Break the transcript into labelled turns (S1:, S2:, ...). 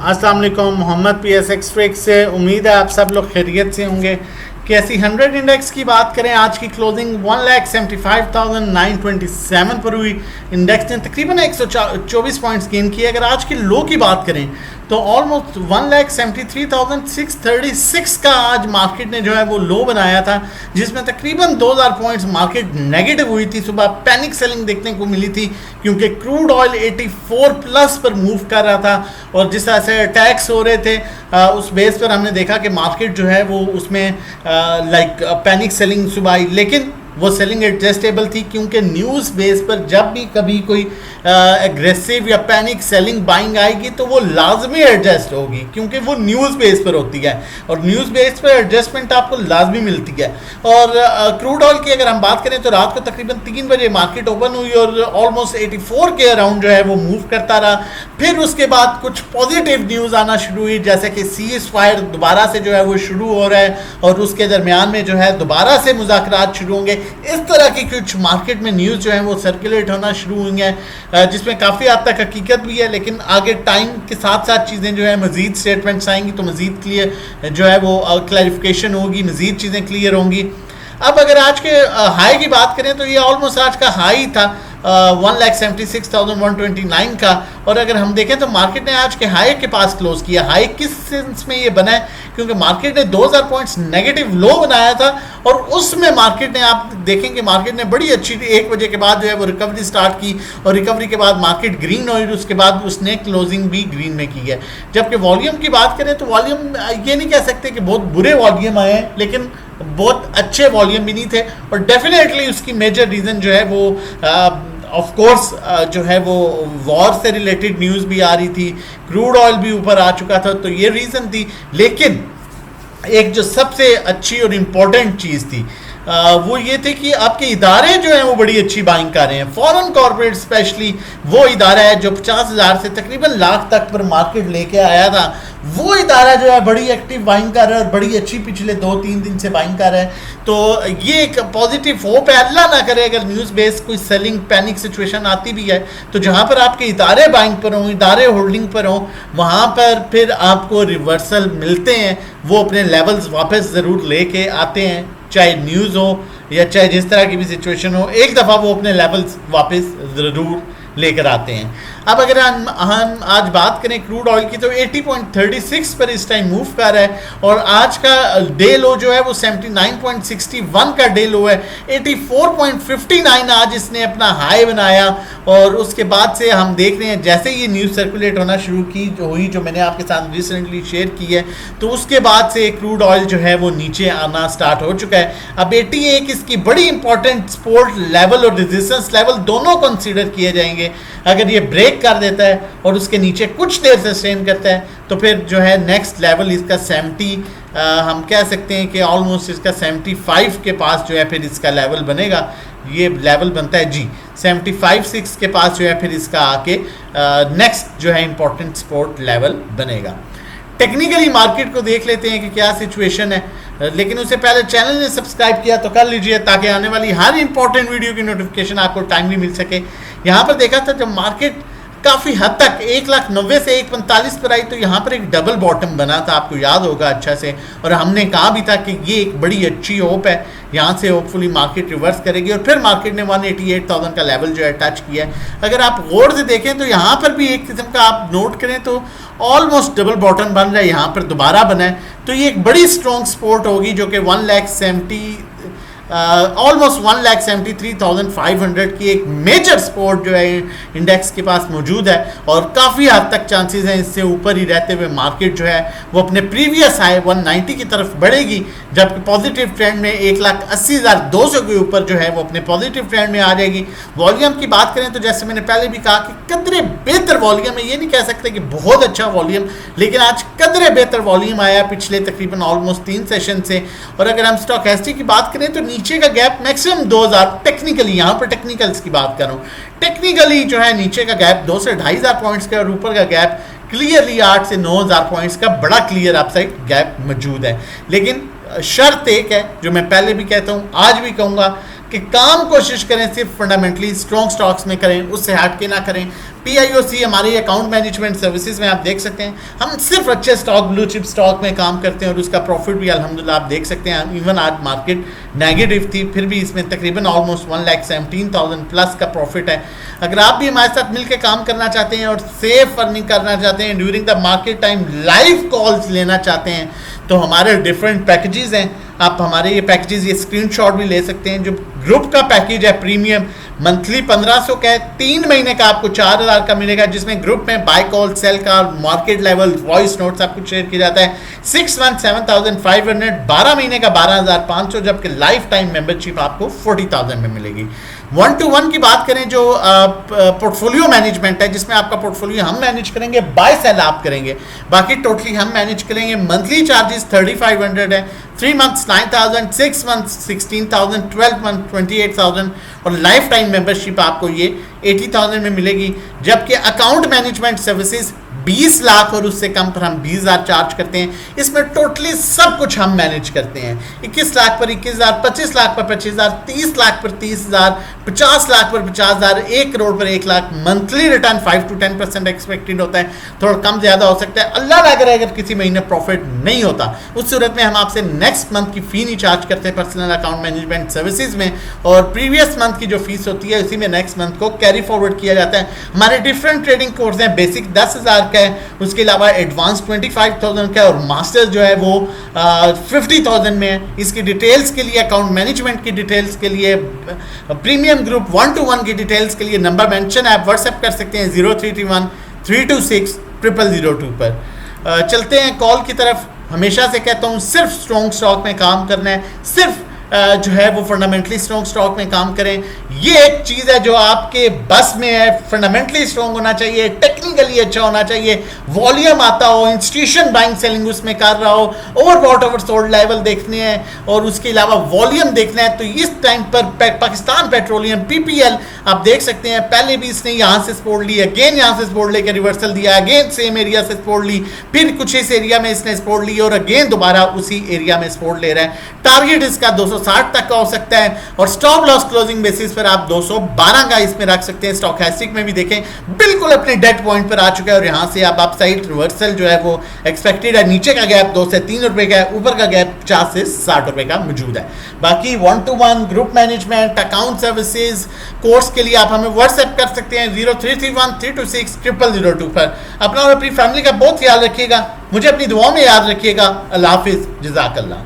S1: अस्सलाम वालेकुम, मोहम्मद PS एक्सट्रेक से। उम्मीद है आप सब लोग खैरियत से होंगे। कैसी 100 इंडेक्स की बात करें, आज की क्लोजिंग 1,75,927 पर हुई। इंडेक्स ने तकरीबन 124 पॉइंट्स गेन किए। अगर आज की लो की बात करें तो ऑलमोस्ट 1,73,636 का आज मार्केट ने जो है वो लो बनाया था, जिसमें तकरीबन 2000 पॉइंट्स मार्केट नेगेटिव हुई थी। सुबह पैनिक सेलिंग देखने को मिली थी क्योंकि क्रूड ऑयल 84 प्लस पर मूव कर रहा था और जिस तरह से अटैक्स हो रहे थे उस बेस पर हमने देखा कि मार्केट जो है वो उसमें पैनिक सेलिंग सुबह आई। लेकिन वो सेलिंग एडजस्टेबल थी क्योंकि न्यूज़ बेस पर जब भी कभी कोई एग्रेसिव या पैनिक सेलिंग बाइंग आएगी तो वो लाजमी एडजस्ट होगी, क्योंकि वो न्यूज़ बेस पर होती है और न्यूज़ बेस पर एडजस्टमेंट आपको लाजमी मिलती है। और क्रूड ऑयल की अगर हम बात करें तो रात को तकरीबन 3 बजे मार्केट ओपन हुई और ऑलमोस्ट 84 के अराउंड जो है वो मूव करता रहा। फिर उसके बाद कुछ पॉजिटिव न्यूज़ आना शुरू हुई, जैसे कि सीज फायर दोबारा से जो है वो शुरू हो रहा है और उसके दरमियान में जो है दोबारा से मुज़ाकरात शुरू होंगे। इस तरह की कुछ मार्केट में न्यूज़ जो है वो सर्कुलेट होना शुरू हुई हैं, जिसमें काफ़ी हद तक हकीकत भी है। लेकिन आगे टाइम के साथ साथ चीज़ें जो है मज़ीद स्टेटमेंट्स आएंगी तो मज़ीद क्लियर जो है वो क्लैरिफिकेशन होगी, मज़ीद चीज़ें क्लियर होंगी। अब अगर आज के हाई की बात करें तो ये ऑलमोस्ट आज का हाई था 1,76,129 का। और अगर हम देखें तो मार्केट ने आज के हाई के पास क्लोज किया। हाई किस सेंस में ये बना है, क्योंकि मार्केट ने 2000 पॉइंट्स नेगेटिव लो बनाया था और उसमें मार्केट ने, आप देखेंगे मार्केट ने बड़ी अच्छी 1 बजे के बाद जो है वो रिकवरी स्टार्ट की और रिकवरी के बाद मार्केट ग्रीन हुई, उसके बाद उसने क्लोजिंग भी ग्रीन में की है। जबकि वॉल्यूम की बात करें तो वॉल्यूम ये नहीं कह सकते कि बहुत बुरे वॉल्यूम आए हैं, लेकिन बहुत अच्छे वॉल्यूम भी नहीं थे। और डेफिनेटली उसकी मेजर रीज़न जो है वो ऑफ कोर्स जो है वो वॉर से रिलेटेड न्यूज़ भी आ रही थी, क्रूड ऑयल भी ऊपर आ चुका था, तो ये रीज़न थी। लेकिन एक जो सबसे अच्छी और इम्पोर्टेंट चीज़ थी वो ये थे कि आपके इदारे जो हैं वो बड़ी अच्छी बाइंग कर रहे हैं। फॉरेन कॉर्पोरेट स्पेशली वो इदारा है जो 50,000 से तकरीबन लाख तक पर मार्केट लेके आया था, वो इदारा जो है बड़ी एक्टिव बाइंग कर रहा है और बड़ी अच्छी पिछले 2-3 दिन से बाइंग कर रहा है। तो ये एक पॉजिटिव होप है। अल्लाह ना करे अगर न्यूज़ बेस कोई सेलिंग पैनिक सिचुएशन आती भी है तो जहाँ पर आपके इदारे बाइंग पर हों, इदारे होल्डिंग पर हों, वहाँ पर फिर आपको रिवर्सल मिलते हैं, वो अपने लेवल्स वापस ज़रूर लेके आते हैं, चाहे न्यूज़ हो या चाहे जिस तरह की भी सिचुएशन हो, एक दफ़ा वो अपने लेवल्स वापस ज़रूर लेकर आते हैं। अब अगर हम आज बात करें क्रूड ऑयल की तो 80.36 पर इस टाइम मूव कर रहा है और आज का डे लो जो है वो 79.61 का डे लो है। 84.59 आज इसने अपना हाई बनाया और उसके बाद से हम देख रहे हैं जैसे ये न्यूज़ सर्कुलेट होना शुरू की जो मैंने आपके साथ रिसेंटली शेयर की है, तो उसके बाद से क्रूड ऑयल जो है वो नीचे आना स्टार्ट हो चुका है। अब 81 इसकी बड़ी इंपॉर्टेंट सपोर्ट लेवल और रेजिस्टेंस लेवल दोनों कंसीडर किए जाएंगे। अगर ये ब्रेक कर देता है और उसके नीचे कुछ देर सस्टेन करता है तो फिर जो है नेक्स्ट लेवल इसका 70 हम कह सकते हैं कि ऑलमोस्ट इसका 75 के पास जो है फिर इसका लेवल बनेगा। ये लेवल बनता है जी 75-6 के पास जो है फिर इसका आके नेक्स्ट जो है इंपॉर्टेंट सपोर्ट लेवल बनेगा। टेक्निकली मार्केट को देख लेते हैं कि क्या सिचुएशन है, लेकिन उससे पहले चैनल ने सब्सक्राइब किया तो कर लीजिए ताकि आने वाली हर इंपॉर्टेंट वीडियो की नोटिफिकेशन आपको टाइमली मिल सके। यहाँ पर देखा था जब मार्केट काफ़ी हद तक 1,90,000 से 1,45 पर आई तो यहाँ पर एक डबल बॉटम बना था, आपको याद होगा अच्छा से, और हमने कहा भी था कि ये एक बड़ी अच्छी होप है, यहाँ से होपफुली मार्केट रिवर्स करेगी और फिर मार्केट ने 188,000 का लेवल जो है टच किया है। अगर आप गौर से देखें तो यहाँ पर भी एक किस्म का आप नोट करें तो ऑलमोस्ट डबल बॉटम बन रहा है, यहाँ पर दोबारा बना है, तो ये एक बड़ी स्ट्रॉन्ग सपोर्ट होगी जो कि 1,73,500 की एक मेजर सपोर्ट जो है इंडेक्स के पास मौजूद है और काफ़ी हद तक चांसेस हैं इससे ऊपर ही रहते हुए मार्केट जो है वो अपने प्रीवियस हाई 190 की तरफ बढ़ेगी, जबकि पॉजिटिव ट्रेंड में 1,80,200 के ऊपर जो है वो अपने पॉजिटिव ट्रेंड में आ जाएगी। वॉल्यूम की बात करें तो जैसे मैंने पहले भी कहा कि कदरे बेहतर वॉल्यूम है, ये नहीं कह सकते कि बहुत अच्छा वॉल्यूम, लेकिन आज कदरे बेहतर वॉल्यूम आया पिछले तकरीबन ऑलमोस्ट 3 सेशन से। और अगर हम स्टॉकेस्टिक की बात करें तो नीचे का गैप मैक्सिमम 2000, टेक्निकली यहाँ पर टेक्निकल्स की बात कर रहा हूँ, टेक्निकली जो है नीचे का गैप 2 से 2,500 पॉइंट्स का और ऊपर का गैप क्लियरली 8 से 9,000 पॉइंट्स का बड़ा क्लियर अपसाइड गैप मौजूद है। लेकिन शर्त एक है जो मैं पहले भी कहता हूँ आज भी कहूँगा कि काम कोशिश करें सिर्फ फंडामेंटली स्ट्रॉन्ग स्टॉक्स में करें, उससे हट के ना करें। PIOC हमारी अकाउंट मैनेजमेंट सर्विसेज में आप देख सकते हैं, हम सिर्फ अच्छे स्टॉक, ब्लू चिप स्टॉक में काम करते हैं और उसका प्रॉफिट भी अल्हम्दुलिल्लाह आप देख सकते हैं। इवन आज मार्केट नेगेटिव थी, फिर भी इसमें तकरीबन ऑलमोस्ट 1,17,000 प्लस का प्रॉफिट है। अगर आप भी हमारे साथ मिलकर काम करना चाहते हैं और सेफ अर्निंग करना चाहते हैं, during the market time live calls लेना चाहते हैं, तो हमारे डिफरेंट पैकेजेस हैं। आप हमारे ये पैकेजेस, ये स्क्रीनशॉट भी ले सकते हैं। जो ग्रुप का पैकेज है प्रीमियम, मंथली 1500 का है, 3 महीने का आपको 4000 का मिलेगा, जिसमें ग्रुप में बाय कॉल, सेल का, मार्केट लेवल, वॉइस नोट्स सब कुछ शेयर किया जाता है। 6 मंथ 7500, 12 महीने का 12500, जबकि लाइफ टाइम मेंबरशिप आपको 40,000 में मिलेगी। 1-to-1 की बात करें, जो पोर्टफोलियो मैनेजमेंट है, जिसमें आपका पोर्टफोलियो हम मैनेज करेंगे, बाय सेल आप करेंगे, बाकी टोटली हम मैनेज करेंगे। मंथली चार्जेस 3500 है, 3 मंथ्स 9000, 6 मंथ्स 16000, 12 मंथ 28000 और लाइफ टाइम मेंबरशिप आपको ये 80,000 में मिलेगी। जबकि अकाउंट मैनेजमेंट सर्विसेज 20 लाख और उससे कम पर हम 20,000 चार्ज करते हैं। इसमें टोटली सब कुछ हम मैनेज करते हैं। 21 लाख पर 21,000, 25 लाख पर 25,000, 30 लाख पर 30,000, 50 लाख पर 50,000, 1 करोड़ पर 1 lakh. Monthly return 5 to 10% expected होता है, थोड़ा कम ज़्यादा हो सकता है। अल्लाह ना करे अगर किसी महीने प्रॉफिट नहीं होता, उस सूरत में हम आपसे नेक्स्ट मंथ की फ़ी नहीं चार्ज करते पर्सनल अकाउंट मैनेजमेंट सर्विसेज में, और प्रीवियस मंथ की जो फीस होती है उसी में नेक्स्ट मंथ को कैरी फॉरवर्ड किया जाता है। हमारे डिफरेंट ट्रेडिंग कोर्स हैं, बेसिक 10,000 का है, उसके अलावा एडवांस 25,000 का है, और मास्टर्स जो है वो 50,000 में है। इसकी डिटेल्स के लिए, अकाउंट मैनेजमेंट की डिटेल्स के लिए, प्रीमियम ग्रुप 1-to-1 की डिटेल्स के लिए नंबर मेंशन है, आप व्हाट्सएप कर सकते हैं 0331 326 0002 पर। चलते हैं कॉल की तरफ। हमेशा से कहता हूँ सिर्फ स्ट्रॉन्ग स्टॉक में काम करना है, सिर्फ जो है वो फंडामेंटली स्ट्रॉन्ग स्टॉक में काम करें। ये एक चीज़ है जो आपके बस में है। फंडामेंटली स्ट्रॉन्ग होना चाहिए, टेक्निकली अच्छा होना चाहिए, वॉल्यूम आता हो, इंस्टीट्यूशन बाइंग सेलिंग उसमें कर रहा हो, ओवरबॉट ओवर सोल्ड लेवल देखने हैं और उसके अलावा वॉल्यूम देखना है। तो इस टाइम पर पाकिस्तान पेट्रोलियम PPL आप देख सकते हैं, पहले भी इसने यहाँ से सपोर्ट ली, अगेन यहाँ से सपोर्ट लेकर रिवर्सल दिया, अगेन सेम एरिया से सपोर्ट ली, फिर कुछ इस एरिया में इसने सपोर्ट ली और अगेन दोबारा उसी एरिया में सपोर्ट ले रहा है। टारगेट इसका 260 तक का हो सकता है और स्टॉप लॉस क्लोजिंग बेसिस पर आप 212 का इसमें रख सकते हैं। स्टॉकेस्टिक में भी देखें, बिल्कुल अपने डेड पॉइंट पर आ चुका है और यहाँ से आप अपसाइड रिवर्सल जो है वो एक्सपेक्टेड है। नीचे का गैप 2 से 3 रुपए का है, ऊपर का गैप 50 से 60 रुपए का मौजूद है। बाकी 1-to-1 group management, account services course के लिए आप हमें व्हाट्सएप कर सकते हैं 0331 326 0002 पर। अपना और अपनी फैमिली का बहुत ख्याल रखिएगा, मुझे अपनी दुआओं में याद रखिएगा। अल्लाह हाफिज, जज़ाकल्लाह।